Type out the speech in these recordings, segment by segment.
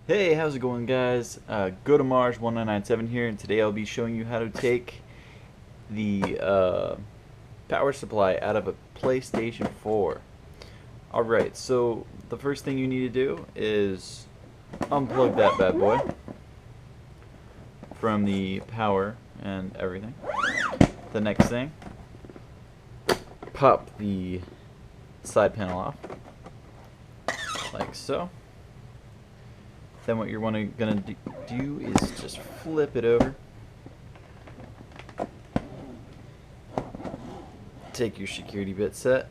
Hey, how's it going, guys? Go to Mars 1997 here, and today I'll be showing you how to take the power supply out of a PlayStation 4. Alright, so the first thing you need to do is unplug that bad boy from the power and everything. The next thing, pop the side panel off, like so. Then what you're gonna do is just flip it over. Take your security bit set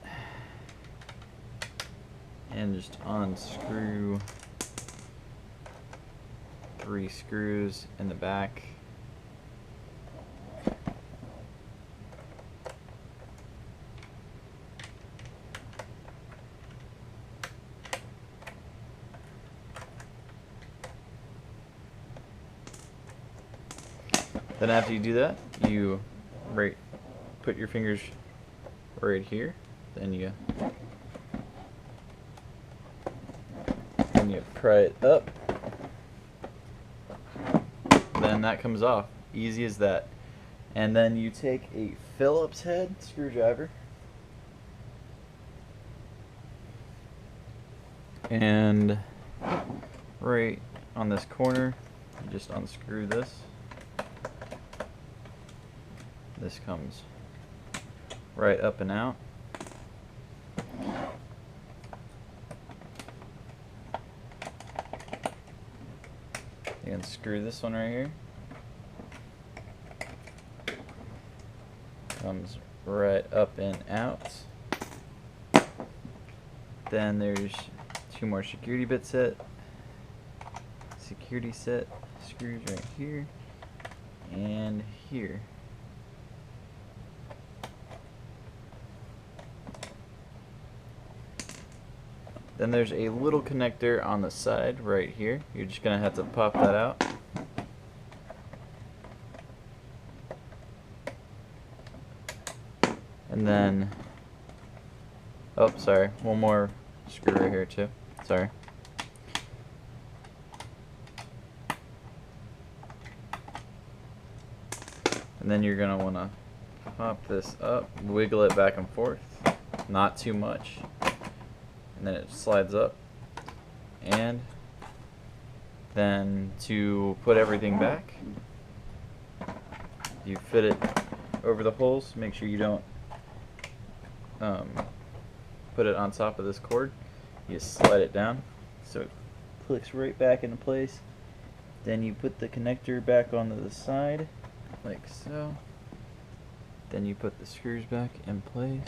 and just unscrew 3 screws in the back. Then after you do that, you put your fingers right here. Then you pry it up. Then that comes off. Easy as that. And then you take a Phillips head screwdriver and right on this corner, you just unscrew this. This comes right up and out. You unscrew this one right here. Comes right up and out. Then there's 2 more security set screws right here and here. Then there's a little connector on the side right here. You're just gonna have to pop that out. And then, oh, sorry, one more screw right here too. Sorry. And then you're gonna wanna pop this up, wiggle it back and forth, not too much. And then it slides up. And then to put everything back, you fit it over the holes. Make sure you don't put it on top of this cord. You just slide it down so it clicks right back into place. Then you put the connector back onto the side like so. Then you put the screws back in place.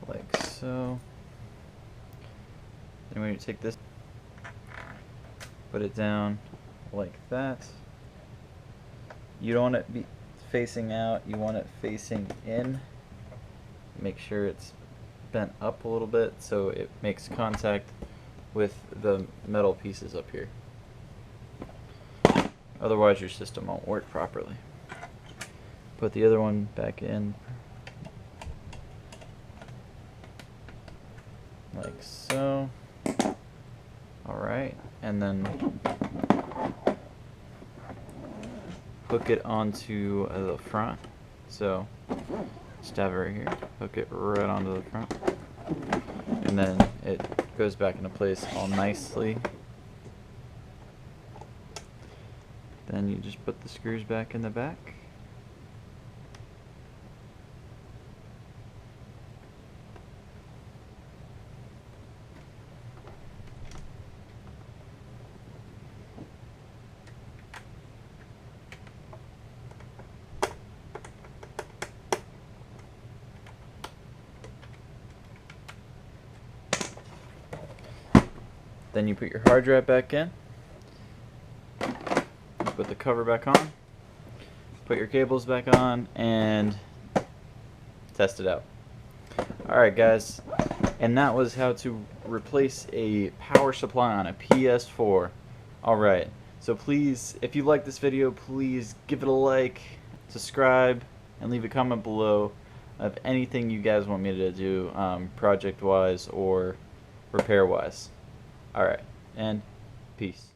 Like so. Then when you take this, put it down like that. You don't want it be facing out, you want it facing in. Make sure it's bent up a little bit so it makes contact with the metal pieces up here. Otherwise your system won't work properly. Put the other one back in like so. Alright, and then hook it onto the front. So just have it right here, hook it right onto the front, and then it goes back into place all nicely. Then you just put the screws back in the back. Then you put your hard drive back in. Put the cover back on. Put your cables back on and test it out. Alright guys, and that was how to replace a power supply on a PS4. Alright, so please, if you like this video, please give it a like, subscribe, and leave a comment below of anything you guys want me to do project wise or repair wise. Alright, and peace.